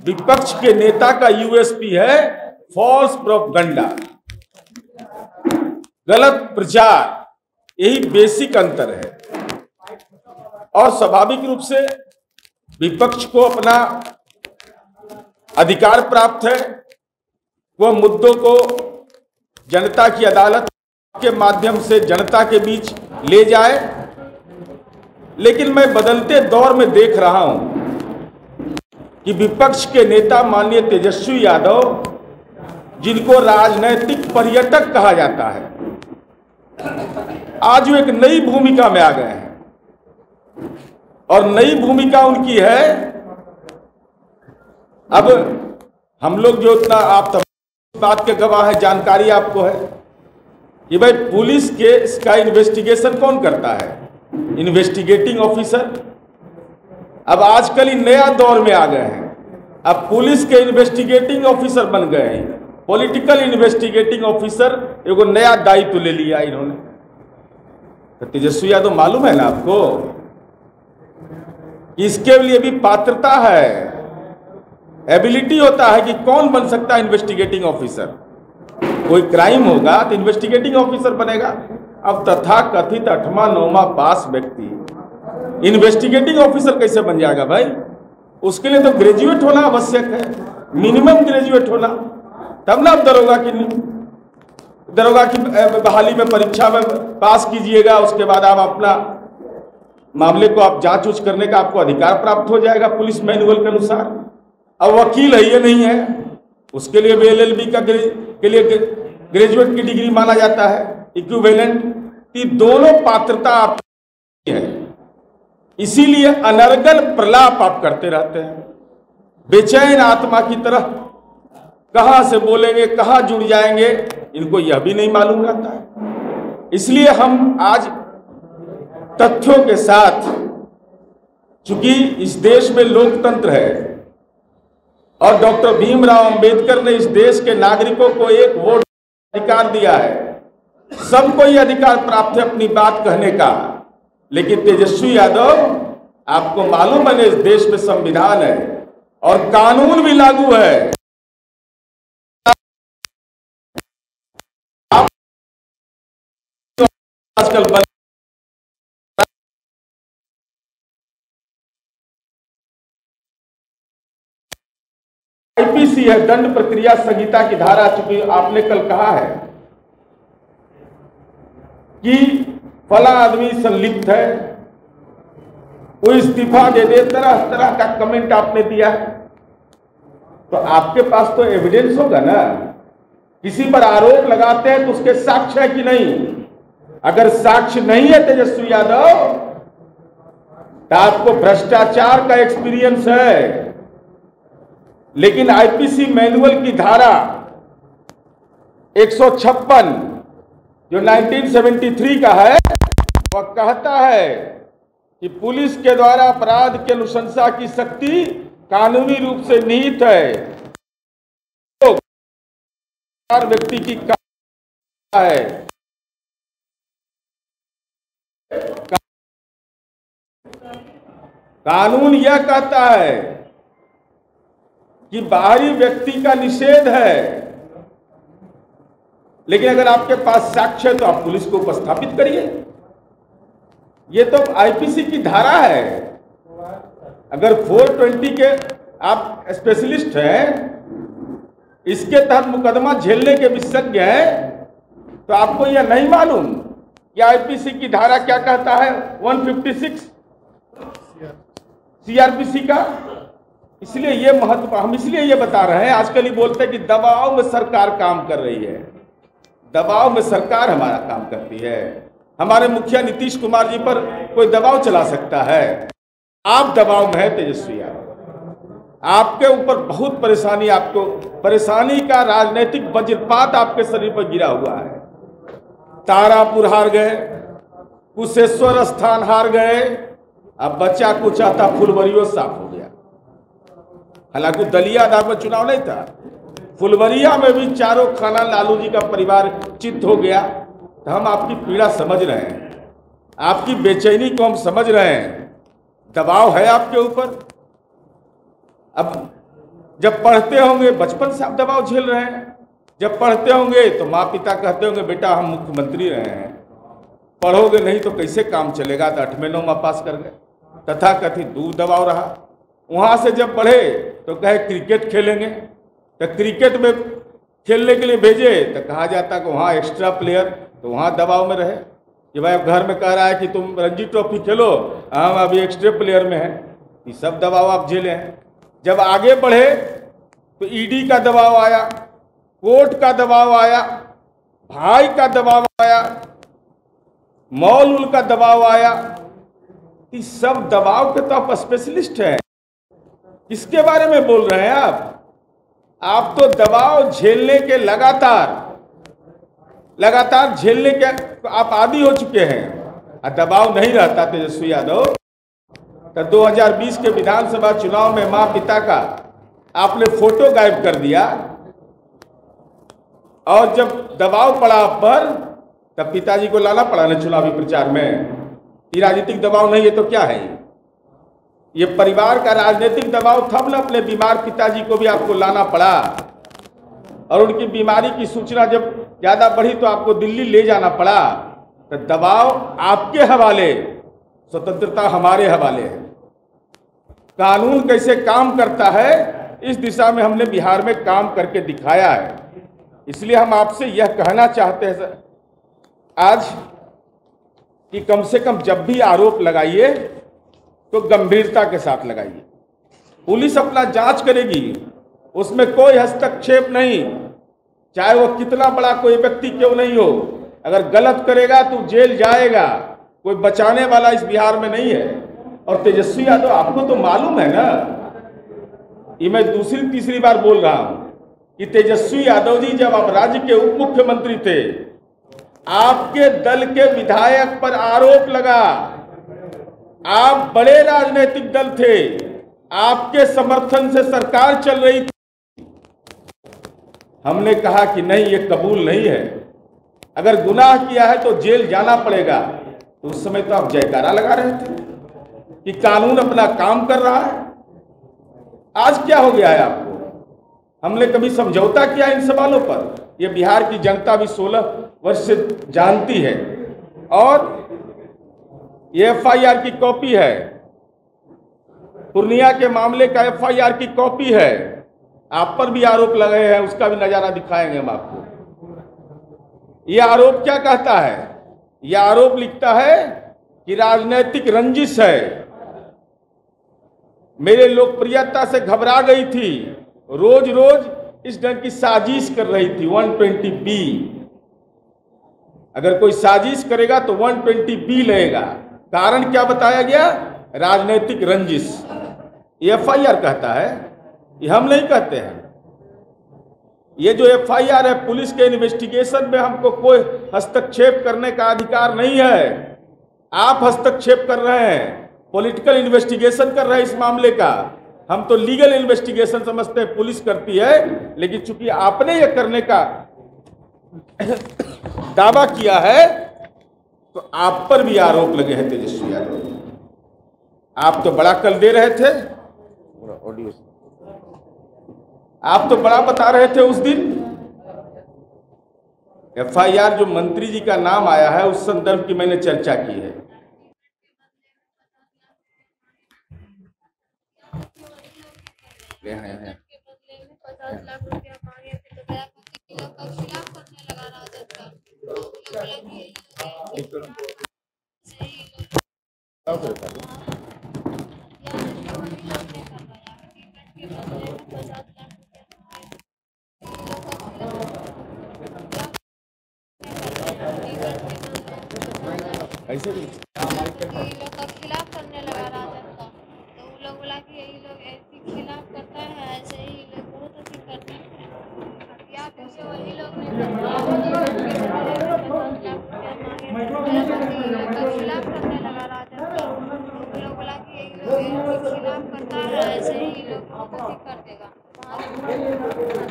विपक्ष के नेता का यूएसपी है फॉल्स प्रोपगंडा, गलत प्रचार। यही बेसिक अंतर है। और स्वाभाविक रूप से विपक्ष को अपना अधिकार प्राप्त है, वह मुद्दों को जनता की अदालत के माध्यम से जनता के बीच ले जाए। लेकिन मैं बदलते दौर में देख रहा हूं कि विपक्ष के नेता माननीय तेजस्वी यादव, जिनको राजनैतिक पर्यटक कहा जाता है, आज वो एक नई भूमिका में आ गए हैं। और नई भूमिका उनकी है, अब हम लोग जो इतना आप बात के गवाह है, जानकारी आपको है कि भाई पुलिस के इसका इन्वेस्टिगेशन कौन करता है? Investigating officer. अब आजकल ही नया दौर में आ गए हैं, अब पुलिस के इन्वेस्टिगेटिंग ऑफिसर बन गए हैं। पॉलिटिकल इन्वेस्टिगेटिंग ऑफिसर एगो नया दायित्व ले लिया इन्होंने। तो तेजस्वी यादव मालूम है ना आपको, इसके लिए भी पात्रता है, एबिलिटी होता है कि कौन बन सकता है इन्वेस्टिगेटिंग ऑफिसर। कोई क्राइम होगा तो इन्वेस्टिगेटिंग ऑफिसर बनेगा। अब तथा कथित 8वां 9वां पास व्यक्ति इन्वेस्टिगेटिंग ऑफिसर कैसे बन जाएगा भाई? उसके लिए तो ग्रेजुएट होना आवश्यक है, मिनिमम ग्रेजुएट होना, तब ना आप दरोगा की बहाली में परीक्षा में पास कीजिएगा। उसके बाद आप अपना मामले को आप जांच उच करने का आपको अधिकार प्राप्त हो जाएगा पुलिस मैनुअल के अनुसार। अब वकील है, ये नहीं है, उसके लिए भी LLB के लिए ग्रेजुएट की डिग्री माना जाता है, इक्विवेलेंट। ये दोनों पात्रता आप है, इसीलिए अनर्गल प्रलाप आप करते रहते हैं, बेचैन आत्मा की तरह। कहां से बोलेंगे, कहां जुड़ जाएंगे, इनको यह भी नहीं मालूम रहता है। इसलिए हम आज तथ्यों के साथ, चूंकि इस देश में लोकतंत्र है और डॉक्टर भीमराव अंबेडकर ने इस देश के नागरिकों को एक वोट अधिकार दिया है, सबको यह अधिकार प्राप्त है अपनी बात कहने का। लेकिन तेजस्वी यादव, आपको मालूम है इस देश में संविधान है और कानून भी लागू है। आजकल IPC है, दंड प्रक्रिया संहिता की धारा, चूंकि आपने कल कहा है कि फला आदमी संलिप्त है, वो इस्तीफा दे दे, तरह तरह का कमेंट आपने दिया, तो आपके पास तो एविडेंस होगा ना। किसी पर आरोप लगाते हैं तो उसके साक्ष्य है कि नहीं? अगर साक्ष्य नहीं है तेजस्वी यादव, तो आपको भ्रष्टाचार का एक्सपीरियंस है। लेकिन IPC मैनुअल की धारा 156 जो 1973 का है, वह कहता है कि पुलिस के द्वारा अपराध की अनुशंसा की शक्ति कानूनी रूप से निहित है। तो व्यक्ति की है, कानून यह कहता है कि बाहरी व्यक्ति का निषेध है, लेकिन अगर आपके पास साक्ष्य है तो आप पुलिस को उपस्थापित करिए। ये तो IPC की धारा है। अगर 420 के आप स्पेशलिस्ट हैं, इसके तहत मुकदमा झेलने के विशेषज्ञ हैं, तो आपको यह नहीं मालूम कि IPC की धारा क्या कहता है 156 CRPC का। इसलिए ये महत्व, हम इसलिए ये बता रहे हैं। आजकल ही बोलते हैं कि दबाव में सरकार काम कर रही है। दबाव में सरकार हमारा काम करती है। हमारे मुखिया नीतीश कुमार जी पर कोई दबाव चला सकता है? आप दबाव में है तेजस्वी यादव, आपके ऊपर बहुत परेशानी, आपको परेशानी का राजनीतिक वज्रपात आपके शरीर पर गिरा हुआ है। तारापुर हार गए, कुशेश्वर स्थान हार गए, अब बच्चा कुछ आता फुलवरियों साफ हो गया। हालांकि दलिया आधार पर चुनाव नहीं था, फुलवरिया में भी चारों खाना लालू जी का परिवार चित्त हो गया। तो हम आपकी पीड़ा समझ रहे हैं, आपकी बेचैनी को हम समझ रहे हैं। दबाव है आपके ऊपर। अब जब पढ़ते होंगे, बचपन से आप दबाव झेल रहे हैं। जब पढ़ते होंगे तो माँ पिता कहते होंगे बेटा हम मुख्यमंत्री रहे हैं, पढ़ोगे नहीं तो कैसे काम चलेगा, तो 8वें 9वां पास कर गए। तथाकथित दूर दबाव रहा। वहाँ से जब बढ़े तो कहे क्रिकेट खेलेंगे, तो क्रिकेट में खेलने के लिए भेजे तो कहा जाता कि वहाँ एक्स्ट्रा प्लेयर, तो वहाँ दबाव में रहे कि भाई घर में कह रहा है कि तुम रणजी ट्रॉफी खेलो, हम अभी एक्स्ट्रा प्लेयर में हैं। ये सब दबाव आप झेले हैं। जब आगे बढ़े तो ईडी का दबाव आया, कोर्ट का दबाव आया, भाई का दबाव आया, मॉल उल का दबाव आया। इस सब दबाव के तो आप स्पेशलिस्ट हैं। किसके बारे में बोल रहे हैं आप तो दबाव झेलने के लगातार झेलने के आप आदी हो चुके हैं। और दबाव नहीं रहता तेजस्वी यादव तो 2020 के विधानसभा चुनाव में मां पिता का आपने फोटो गायब कर दिया, और जब दबाव पड़ा आप पर तब पिताजी को लाना पड़ा ना चुनावी प्रचार में। ये राजनीतिक दबाव नहीं है तो क्या है? ये परिवार का राजनीतिक दबाव था ना। अपने बीमार पिताजी को भी आपको लाना पड़ा, और उनकी बीमारी की सूचना जब ज्यादा बढ़ी तो आपको दिल्ली ले जाना पड़ा। तो दबाव आपके हवाले, स्वतंत्रता हमारे हवाले है। कानून कैसे काम करता है इस दिशा में हमने बिहार में काम करके दिखाया है। इसलिए हम आपसे यह कहना चाहते हैं आज कि कम से कम जब भी आरोप लगाइए तो गंभीरता के साथ लगाइए। पुलिस अपना जांच करेगी, उसमें कोई हस्तक्षेप नहीं, चाहे वो कितना बड़ा कोई व्यक्ति क्यों नहीं हो। अगर गलत करेगा तो जेल जाएगा, कोई बचाने वाला इस बिहार में नहीं है। और तेजस्वी यादव आपको तो मालूम है ना, ये मैं दूसरी तीसरी बार बोल रहा हूं कि तेजस्वी यादव जी जब आप राज्य के उप मुख्यमंत्री थे, आपके दल के विधायक पर आरोप लगा। आप बड़े राजनीतिक दल थे, आपके समर्थन से सरकार चल रही थी। हमने कहा कि नहीं, ये कबूल नहीं है, अगर गुनाह किया है तो जेल जाना पड़ेगा। तो उस समय तो आप जयकारा लगा रहे थे कि कानून अपना काम कर रहा है। आज क्या हो गया है आपको? हमने कभी समझौता किया इन सवालों पर? ये बिहार की जनता भी 16 वर्ष से जानती है, और ये FIR की कॉपी है, पूर्णिया के मामले का FIR की कॉपी है। आप पर भी आरोप लगे हैं, उसका भी नजारा दिखाएंगे हम आपको। यह आरोप क्या कहता है? यह आरोप लिखता है कि राजनीतिक रंजिश है, मेरे लोकप्रियता से घबरा गई थी, रोज रोज इस ढंग की साजिश कर रही थी। 120B, अगर कोई साजिश करेगा तो 120B लगेगा। कारण क्या बताया गया? राजनीतिक रंजिश। ये FIR कहता है, ये हम नहीं कहते हैं। ये जो FIR है, पुलिस के इन्वेस्टिगेशन में हमको कोई हस्तक्षेप करने का अधिकार नहीं है। आप हस्तक्षेप कर रहे हैं, पॉलिटिकल इन्वेस्टिगेशन कर रहे हैं इस मामले का। हम तो लीगल इन्वेस्टिगेशन समझते हैं, पुलिस करती है। लेकिन चूंकि आपने ये करने का दावा किया है तो आप पर भी आरोप लगे हैं तेजस्वी यादव। आप तो बड़ा कल दे रहे थे, आप तो बड़ा बता रहे थे उस दिन। FIR जो मंत्री जी का नाम आया है उस संदर्भ की मैंने चर्चा की है। ऐसे भी खिलाफ करने लगा राजद का, तो वो लोग बोला कि यही लोग ऐसे खिलाफ करता है, ऐसे ही लोग बहुत अच्छी करते हैं। या फिर से वही लोग ने खिलाफ करने लगा राजद का, तो वो लोग बोला कि यही लोग ऐसे खिलाफ करता है, ऐसे ही लोग बहुत अच्छी कर देगा।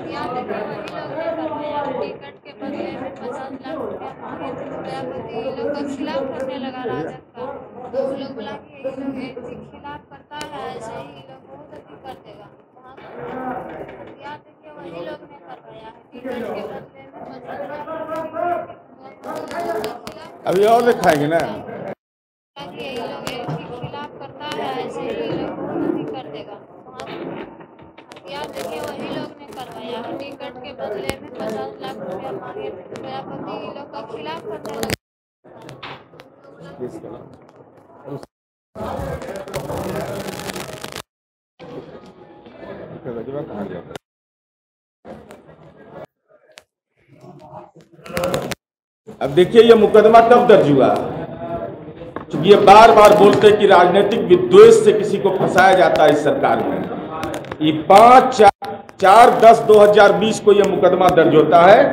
या फिर वही लोग ने करवाया, टिकट के बदले में 50 लाख रुपया मांगे थे प्रजापति लोग का खिलाफ करने लगा राजद का, तो वो लोग बोला कि यही लोग ऐसे खिलाफ करता है, ऐसे ही लोग बहुत अच्छी कर देगा। करवाया है टिकट के बदले में 50 लाख अभी और दिखाएंगे ना। ताकि यही लोग इनके खिलाफ करता है, ऐसे ही लोग बहुत अधिक कर देगा। हथियार देखिए वही लोग ने करवाया है टिकट के बदले में 50 लाख रुपया मांगे थे। प्रजापति ये लोग का खिलाफ करने लगे। अब देखिए ये मुकदमा कब दर्ज हुआ, क्योंकि ये बार बार बोलते हैं कि राजनीतिक विद्वेष से किसी को फंसाया जाता है इस सरकार में। ये 5/4/10/2020 को यह मुकदमा दर्ज होता है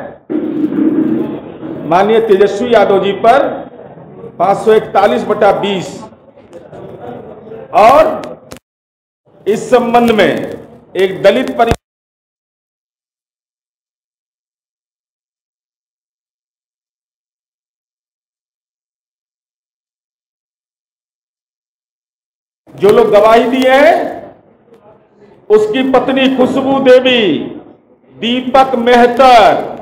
माननीय तेजस्वी यादव जी पर 541/20 और इस संबंध में एक दलित परिवार जो लोग गवाही दी है उसकी पत्नी खुशबू देवी, दीपक मेहतर,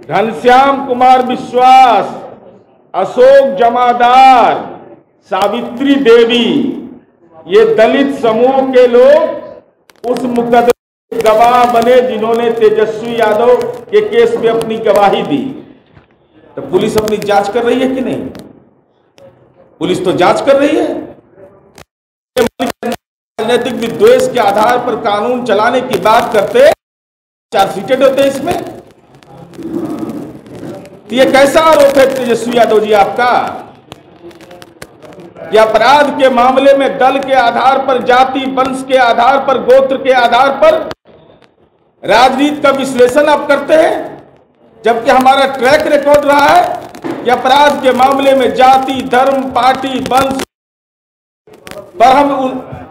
घनश्याम कुमार विश्वास, अशोक जमादार, सावित्री देवी, ये दलित समूह के लोग उस मुकदमे के गवाह बने जिन्होंने तेजस्वी यादव के केस में अपनी गवाही दी। तो पुलिस अपनी जांच कर रही है कि नहीं? पुलिस तो जांच कर रही है। राजनीतिक विद्वेष के आधार पर कानून चलाने की बात करते, चार्जशीटेड होते इसमें। तो ये कैसा आरोप है तेजस्वी यादव जी आपका कि अपराध के मामले में दल के आधार पर, जाति वंश के आधार पर, गोत्र के आधार पर राजनीति का विश्लेषण आप करते हैं, जबकि हमारा ट्रैक रिकॉर्ड रहा है कि अपराध के मामले में जाति, धर्म, पार्टी, वंश पर हम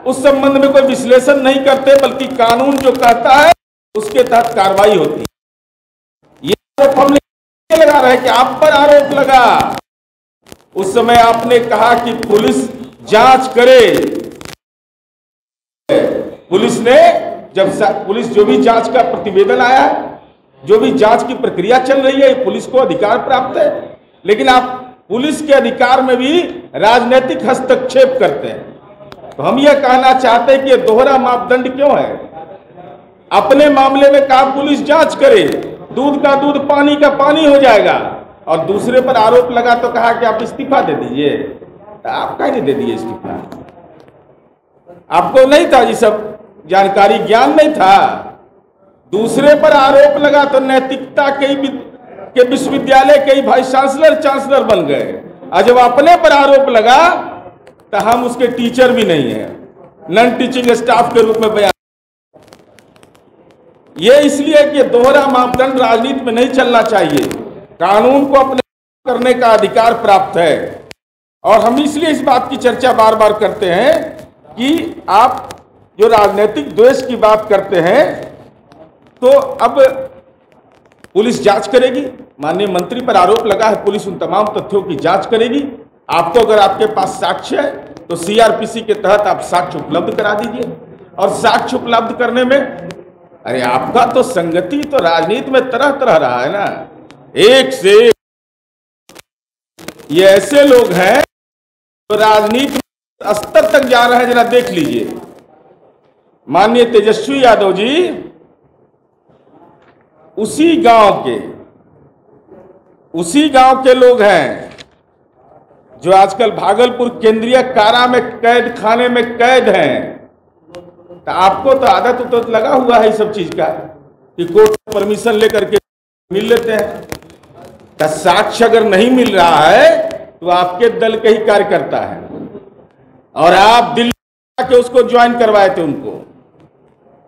उस संबंध में कोई विश्लेषण नहीं करते, बल्कि कानून जो कहता है उसके तहत कार्रवाई होती है। ये आरोप हम लगा रहे हैं कि आप पर आरोप लगा। उस समय आपने कहा कि पुलिस जांच करे। पुलिस ने पुलिस जो भी जांच का प्रतिवेदन आया, जो भी जांच की प्रक्रिया चल रही है, पुलिस को अधिकार प्राप्त है, लेकिन आप पुलिस के अधिकार में भी राजनीतिक हस्तक्षेप करते हैं। तो हम यह कहना चाहते हैं कि यह दोहरा मापदंड क्यों है? अपने मामले में कहा पुलिस जांच करे, दूध का दूध पानी का पानी हो जाएगा, और दूसरे पर आरोप लगा तो कहा कि आप इस्तीफा दे दीजिए। तो आप कहीं नहीं दे दिए इस्तीफा? आपको नहीं था ये सब जानकारी, ज्ञान नहीं था? दूसरे पर आरोप लगा तो नैतिकता के विश्वविद्यालय के वाइस चांसलर बन गए, और जब अपने पर आरोप लगा तो हम उसके टीचर भी नहीं है, नॉन टीचिंग स्टाफ के रूप में बयान। ये इसलिए कि दोहरा मापदंड राजनीति में नहीं चलना चाहिए। कानून को अपने करने का अधिकार प्राप्त है, और हम इसलिए इस बात की चर्चा बार बार करते हैं कि आप जो राजनीतिक द्वेष की बात करते हैं, तो अब पुलिस जांच करेगी। माननीय मंत्री पर आरोप लगा है, पुलिस उन तमाम तथ्यों की जांच करेगी। आपको अगर आपके पास साक्ष्य है तो सीआरपीसी के तहत आप साक्ष्य उपलब्ध करा दीजिए। और साक्ष्य उपलब्ध करने में, अरे आपका तो संगति तो राजनीति में तरह तरह रहा है ना, एक से ये ऐसे लोग हैं तो राजनीति स्तर तक जा रहे हैं। जरा देख लीजिए, माननीय तेजस्वी यादव जी उसी गांव के लोग हैं जो आजकल भागलपुर केंद्रीय कारा में कैद खाने में कैद हैं। तो आपको तो आदत तो लगा हुआ है इस सब चीज का कि कोर्ट परमिशन लेकर के मिल लेते हैं। तो साक्ष्य अगर नहीं मिल रहा है तो आपके दल के ही कार्यकर्ता है, और आप दिल्ली के उसको ज्वाइन करवाए थे उनको।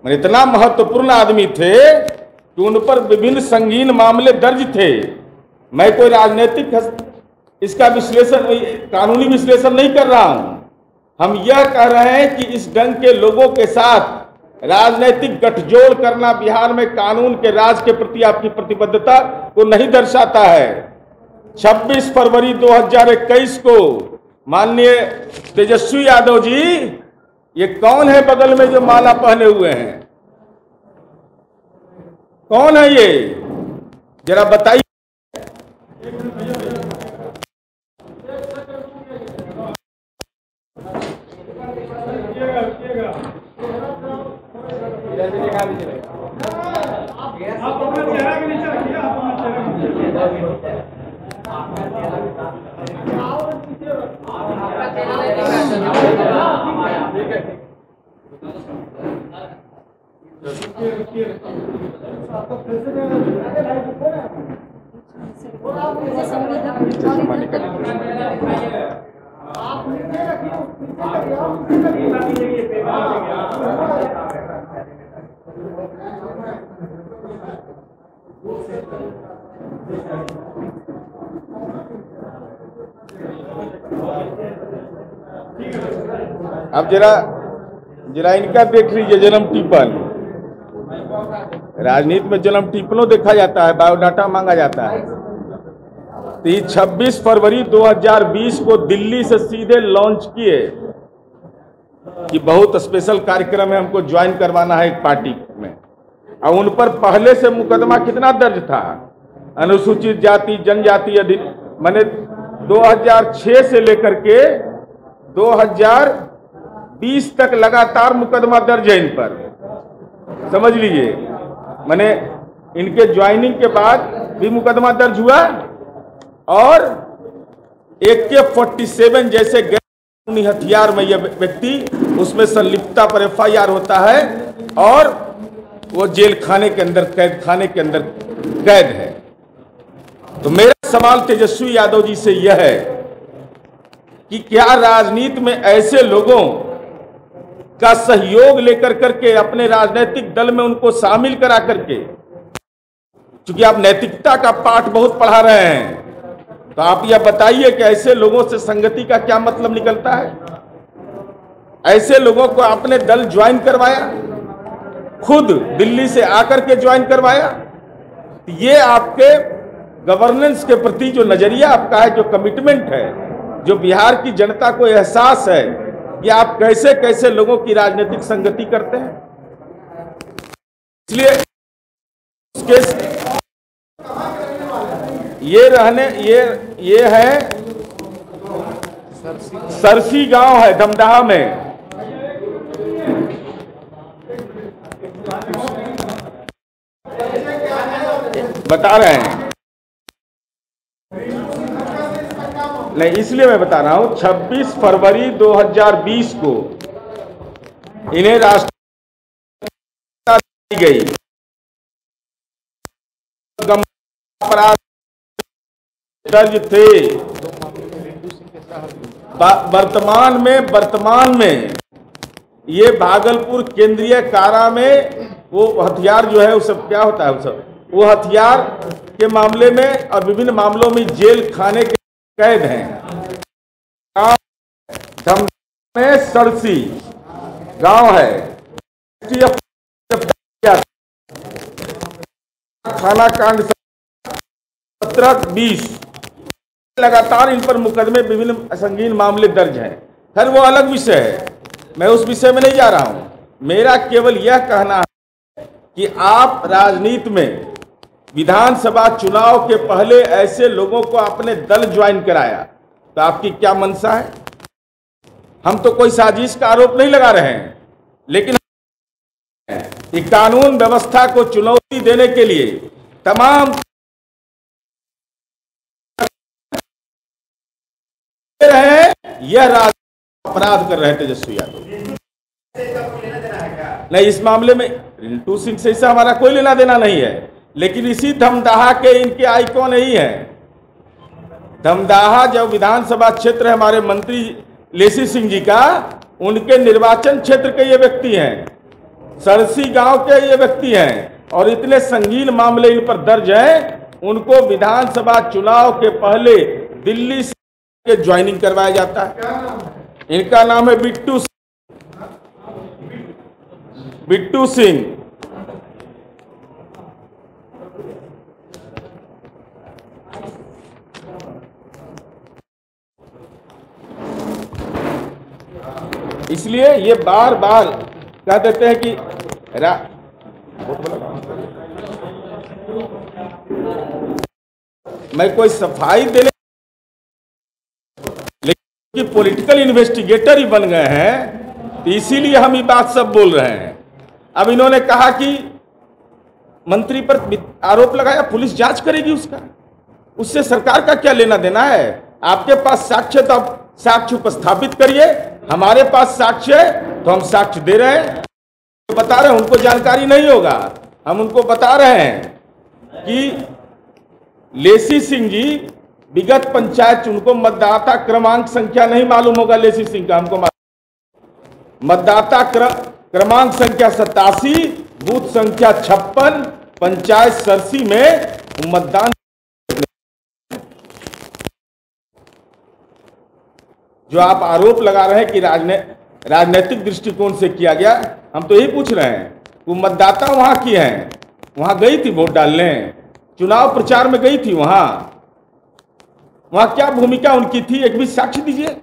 इतना महत्वपूर्ण आदमी थे कि उन पर विभिन्न संगीन मामले दर्ज थे। मैं कोई राजनीतिक इसका विश्लेषण, कानूनी विश्लेषण नहीं कर रहा हूं। हम यह कह रहे हैं कि इस ढंग के लोगों के साथ राजनीतिक गठजोड़ करना बिहार में कानून के राज के प्रति आपकी प्रतिबद्धता को नहीं दर्शाता है। 26 फरवरी 2021 को माननीय तेजस्वी यादव जी, ये कौन है बगल में जो माला पहने हुए हैं? कौन है ये, जरा बताइए। आप अपना चेहरा के नीचे रखिए, आप अपना अब जरा इनका देख लीजिए जन्म टिप्पण। राजनीति में जन्म टिप्पणों देखा जाता है, बायोडाटा मांगा जाता है। तो ये 26 फरवरी 2020 को दिल्ली से सीधे लॉन्च किए कि बहुत स्पेशल कार्यक्रम है, हमको ज्वाइन करवाना है एक पार्टी में। और उन पर पहले से मुकदमा कितना दर्ज था, अनुसूचित जाति जनजाति मैंने 2006 से लेकर के 2020 तक लगातार मुकदमा दर्ज है इन पर, समझ लीजिए। मैंने इनके ज्वाइनिंग के बाद भी मुकदमा दर्ज हुआ और AK-47 जैसे गैर हथियार में यह व्यक्ति उसमें संलिप्तता पर FIR होता है और वो जेल खाने के अंदर, कैद खाने के अंदर कैद है। तो मेरा सवाल तेजस्वी यादव जी से यह है कि क्या राजनीति में ऐसे लोगों का सहयोग लेकर करके अपने राजनीतिक दल में उनको शामिल करा करके, क्योंकि आप नैतिकता का पाठ बहुत पढ़ा रहे हैं, तो आप यह बताइए कि ऐसे लोगों से संगति का क्या मतलब निकलता है। ऐसे लोगों को आपने दल ज्वाइन करवाया, खुद दिल्ली से आकर के ज्वाइन करवाया। ये आपके गवर्नेंस के प्रति जो नजरिया आपका है, जो कमिटमेंट है, जो बिहार की जनता को एहसास है कि आप कैसे कैसे लोगों की राजनीतिक संगति करते हैं। इसलिए उसके ये है सरसी गांव है दमदहा में, बता रहे हैं। नहीं, इसलिए मैं बता रहा हूं 26 फरवरी 2020 को इन्हें राष्ट्रीय दी गई अपराध दर्ज थे। वर्तमान में ये भागलपुर केंद्रीय कारा में वो हथियार जो है वो सब क्या होता है, वो सब वो हथियार के मामले में और विभिन्न मामलों में जेल खाने के कैद हैं। धमदाहा में सरसी गांव है, थाना कांड 17-20 लगातार इन पर मुकदमे विभिन्न संगीन मामले दर्ज हैं। खैर वो अलग विषय है, मैं उस विषय में नहीं जा रहा हूं। मेरा केवल यह कहना है कि आप राजनीति में विधानसभा चुनाव के पहले ऐसे लोगों को अपने दल ज्वाइन कराया, तो आपकी क्या मंशा है। हम तो कोई साजिश का आरोप नहीं लगा रहे हैं, लेकिन कानून व्यवस्था को चुनौती देने के लिए तमाम यह अपराध कर रहे हैं तेजस्वी यादव। नहीं, इस मामले में रिंटू सिंह से हमारा कोई लेना देना नहीं है, लेकिन इसी धमदाहा के इनके आइकॉन ही है। धमदाहा जो विधानसभा क्षेत्र है हमारे मंत्री लेसी सिंह जी का, उनके निर्वाचन क्षेत्र के ये व्यक्ति हैं, सरसी गांव के ये व्यक्ति हैं, और इतने संगीन मामले इन पर दर्ज हैं। उनको विधानसभा चुनाव के पहले दिल्ली से ज्वाइनिंग करवाया जाता है। इनका नाम है बिट्टू सिंह। इसलिए ये बार बार कह देते हैं कि मैं कोई सफाई देने, लेकिन पॉलिटिकल इन्वेस्टिगेटर ही बन गए हैं, तो इसीलिए हम ये बात सब बोल रहे हैं। अब इन्होंने कहा कि मंत्री पर आरोप लगाया, पुलिस जांच करेगी उसका, उससे सरकार का क्या लेना देना है? आपके पास साक्ष्य, तो आप साक्ष्य उपस्थापित करिए। हमारे पास साक्ष्य है तो हम साक्ष्य दे रहे हैं, बता रहे हैं। उनको जानकारी नहीं होगा, हम उनको बता रहे हैं कि लेसी सिंह जी विगत पंचायत, उनको मतदाता क्रमांक संख्या नहीं मालूम होगा लेसी सिंह का, हमको मतदाता क्रमांक संख्या 87, बूथ संख्या 56, पंचायत सरसी में मतदान। जो आप आरोप लगा रहे हैं कि राजनीतिक दृष्टिकोण से किया गया, हम तो यही पूछ रहे हैं, वो मतदाता वहां की हैं, वहां गई थी वोट डालने, चुनाव प्रचार में गई थी, वहां क्या भूमिका उनकी थी, एक भी साक्ष्य दीजिए।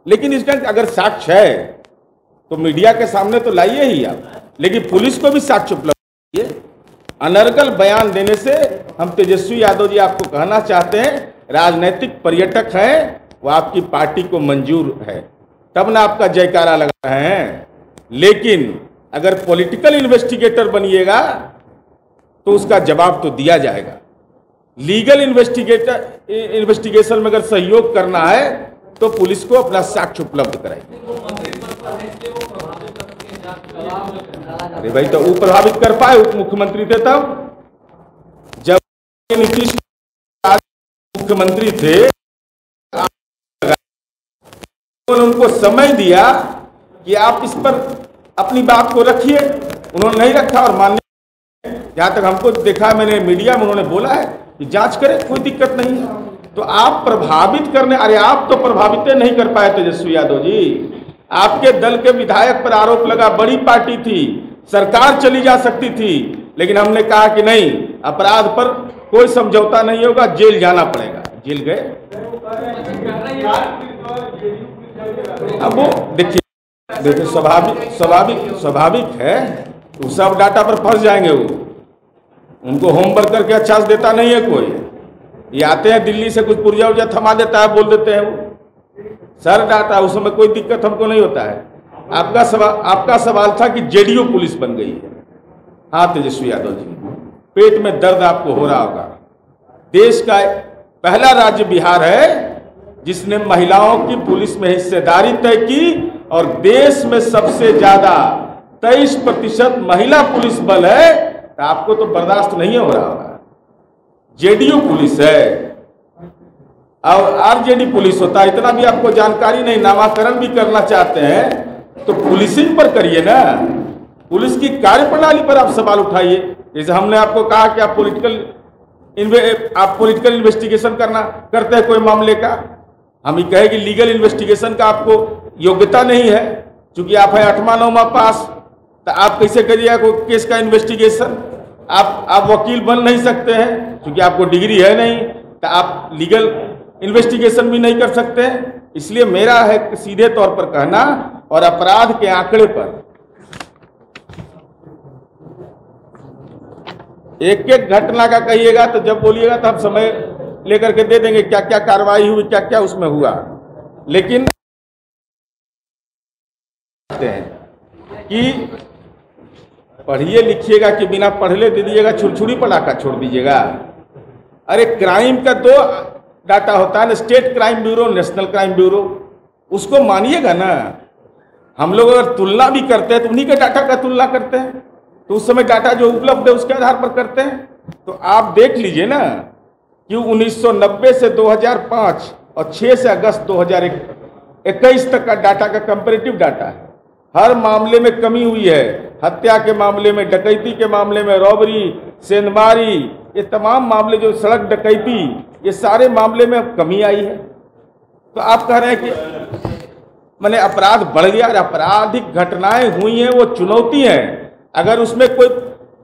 लेकिन इसका अगर साक्ष्य है तो मीडिया के सामने तो लाइए ही आप, लेकिन पुलिस को भी साक्ष्य उपलब्ध कीजिए। अनर्गल बयान देने से हम तेजस्वी यादव जी आपको कहना चाहते हैं, राजनीतिक पर्यटक हैं, वो आपकी पार्टी को मंजूर है, तब ना आपका जयकारा लगा रहे हैं। लेकिन अगर पॉलिटिकल इन्वेस्टिगेटर बनिएगा तो उसका जवाब तो दिया जाएगा। लीगल इन्वेस्टिगेशन में अगर सहयोग करना है तो पुलिस को अपना साक्ष्य उपलब्ध कराइए। अरे भाई, तो वो प्रभावित कर पाए, उप मुख्यमंत्री थे तब, जब नीतीश मुख्यमंत्री थे, उनको समय दिया कि आप इस पर अपनी बात को रखिए, उन्होंने नहीं रखा। और माननीय, जहां तक हमको देखा, मैंने मीडिया में उन्होंने बोला है कि जांच करें, कोई दिक्कत नहीं है। तो आप प्रभावित करने, अरे आप तो प्रभावित नहीं कर पाए तेजस्वी यादव जी। आपके दल के विधायक पर आरोप लगा, बड़ी पार्टी थी, सरकार चली जा सकती थी, लेकिन हमने कहा कि नहीं, अपराध पर कोई समझौता नहीं होगा, जेल जाना पड़ेगा। जेल गए। अब वो देखिए स्वाभाविक है, तो सब डाटा पर फंस जाएंगे। वो उनको होमवर्क करके अच्छा से देता नहीं है कोई। ये आते हैं दिल्ली से, कुछ पुर्जा उर्जा थमा देता है, बोल देते हैं वो सर डाटा, उसमें कोई दिक्कत हमको नहीं होता है। आपका सवाल था कि जेडीयू पुलिस बन गई है। हाँ तेजस्वी यादव जी, पेट में दर्द आपको हो रहा होगा। देश का पहला राज्य बिहार है जिसने महिलाओं की पुलिस में हिस्सेदारी तय की, और देश में सबसे ज्यादा 23% महिला पुलिस बल है। तो आपको तो बर्दाश्त नहीं हो रहा होगा। जेडीयू पुलिस है और आरजेडी पुलिस होता है, इतना भी आपको जानकारी नहीं। नामाकरण भी करना चाहते हैं तो पुलिसिंग पर करिए ना, पुलिस की कार्यप्रणाली पर आप सवाल उठाइए। जैसे हमने आपको कहा कि आप पॉलिटिकल इन्वेस्टिगेशन करते हैं कोई मामले का, हम ये कहे कि लीगल इन्वेस्टिगेशन का आपको योग्यता नहीं है, क्योंकि आप है 8वां 9वां पास, तो आप कैसे करिएगा कोई केस का इन्वेस्टिगेशन? आप वकील बन नहीं सकते हैं, क्योंकि आपको डिग्री है नहीं, तो आप लीगल इन्वेस्टिगेशन भी नहीं कर सकते हैं। इसलिए मेरा है सीधे तौर पर कहना, और अपराध के आंकड़े पर एक एक घटना का कहिएगा, तो जब बोलिएगा तो हम समय लेकर के दे देंगे क्या क्या कार्रवाई हुई, क्या क्या उसमें हुआ। लेकिन कि पढ़िए लिखिएगा कि बिना पढ़ले दे दीजिएगा, छुरछुरी पटाखा छोड़ दीजिएगा। अरे क्राइम का 2 डाटा होता है ना, state crime bureau, national crime bureau, उसको मानिएगा ना। हम लोग अगर तुलना भी करते हैं तो उन्हीं के डाटा का तुलना करते हैं, तो उस समय डाटा जो उपलब्ध है उसके आधार पर करते हैं। तो आप देख लीजिए ना कि 1990 से 2005 और 6 से अगस्त 2021 तक का डाटा का कंपैरेटिव डाटा है। हर मामले में कमी हुई है, हत्या के मामले में, डकैती के मामले में, रॉबरी, सेंधमारी, ये तमाम मामले, जो सड़क डकैती, ये सारे मामले में कमी आई है। तो आप कह रहे हैं कि मैंने अपराध बढ़ गया। आपराधिक घटनाएं हुई हैं, वो चुनौती है। अगर उसमें कोई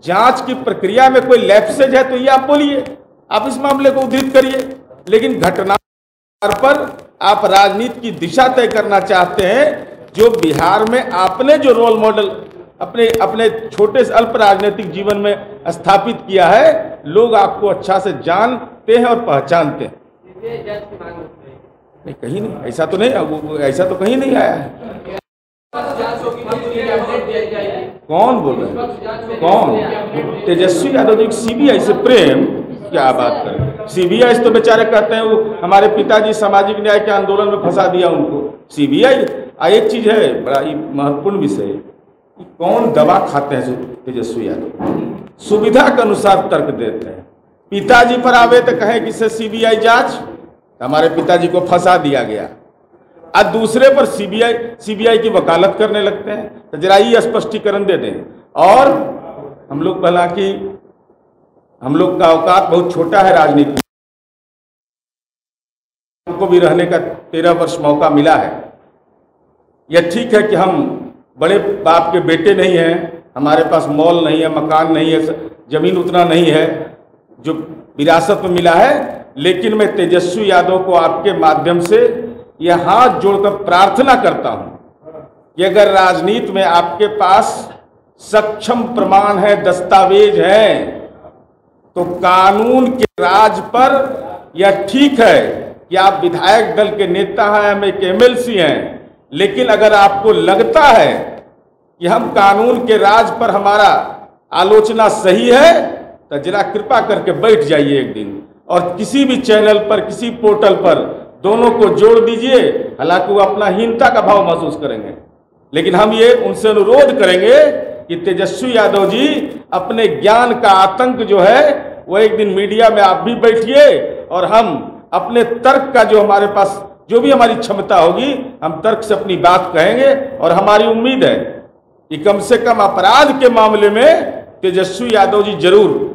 जांच की प्रक्रिया में कोई लैप्सेज है तो ये आप बोलिए, आप इस मामले को उद्धृत करिए। लेकिन घटना पर आप राजनीति की दिशा तय करना चाहते हैं, जो बिहार में आपने जो रोल मॉडल अपने छोटे से अल्प राजनीतिक जीवन में स्थापित किया है, लोग आपको अच्छा से जानते हैं और पहचानते हैं। नहीं, कहीं नहीं, ऐसा तो नहीं, ऐसा तो कहीं नहीं आया है। कौन बोल रहे हैं? कौन? तेजस्वी यादव जी सीबीआई से प्रेम? क्या बात करें, सीबीआई से तो बेचारे कहते हैं वो हमारे पिताजी सामाजिक न्याय के आंदोलन में फंसा दिया उनको। सीबीआई एक चीज है, बड़ा ही महत्वपूर्ण विषय है, कौन दवा खाते हैं तेजस्वी यादव? सुविधा के अनुसार तर्क देते हैं। पिताजी पर आवे तो कहें कि से सीबीआई जांच, हमारे पिताजी को फंसा दिया गया, और दूसरे पर सीबीआई की वकालत करने लगते हैं। तो जरा ये स्पष्टीकरण दे दें। और हम लोग भला कि हम लोग का औकात बहुत छोटा है राजनीति, हमको भी रहने का 13 वर्ष मौका मिला है। यह ठीक है कि हम बड़े बाप के बेटे नहीं हैं, हमारे पास मॉल नहीं है, मकान नहीं है, जमीन उतना नहीं है जो विरासत में मिला है, लेकिन मैं तेजस्वी यादव को आपके माध्यम से यह हाथ जोड़कर प्रार्थना करता हूं कि अगर राजनीति में आपके पास सक्षम प्रमाण है, दस्तावेज हैं, तो कानून के राज पर यह ठीक है कि आप विधायक दल के नेता हैं, हम एक एमएलसी हैं, लेकिन अगर आपको लगता है कि हम कानून के राज पर हमारा आलोचना सही है, तो जरा कृपा करके बैठ जाइए एक दिन और किसी भी चैनल पर, किसी पोर्टल पर दोनों को जोड़ दीजिए। हालांकि वो अपना हीनता का भाव महसूस करेंगे, लेकिन हम ये उनसे अनुरोध करेंगे कि तेजस्वी यादव जी अपने ज्ञान का आतंक जो है वो एक दिन मीडिया में आप भी बैठिए, और हम अपने तर्क का जो हमारे पास जो भी हमारी क्षमता होगी, हम तर्क से अपनी बात कहेंगे। और हमारी उम्मीद है कि कम से कम अपराध के मामले में तेजस्वी यादव जी जरूर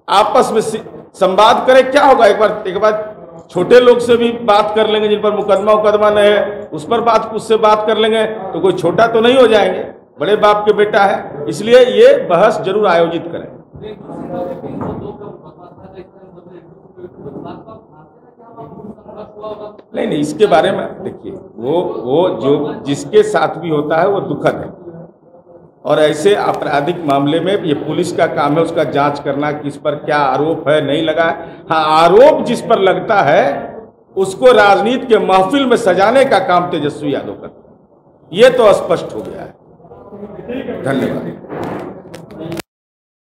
आपस में संवाद करें। क्या होगा, एक बार छोटे लोग से भी बात कर लेंगे, जिन पर मुकदमा नहीं है उस पर उससे बात कर लेंगे, तो कोई छोटा तो नहीं हो जाएंगे, बड़े बाप के बेटा है। इसलिए ये बहस जरूर आयोजित करें। नहीं, इसके बारे में देखिए, वो जो जिसके साथ भी होता है वो दुखद है, और ऐसे आपराधिक मामले में ये पुलिस का काम है उसका जांच करना, किस पर क्या आरोप है, नहीं लगा है। हाँ, आरोप जिस पर लगता है उसको राजनीति के महफिल में सजाने का काम तेजस्वी यादव करता है, ये तो स्पष्ट हो गया है। धन्यवाद।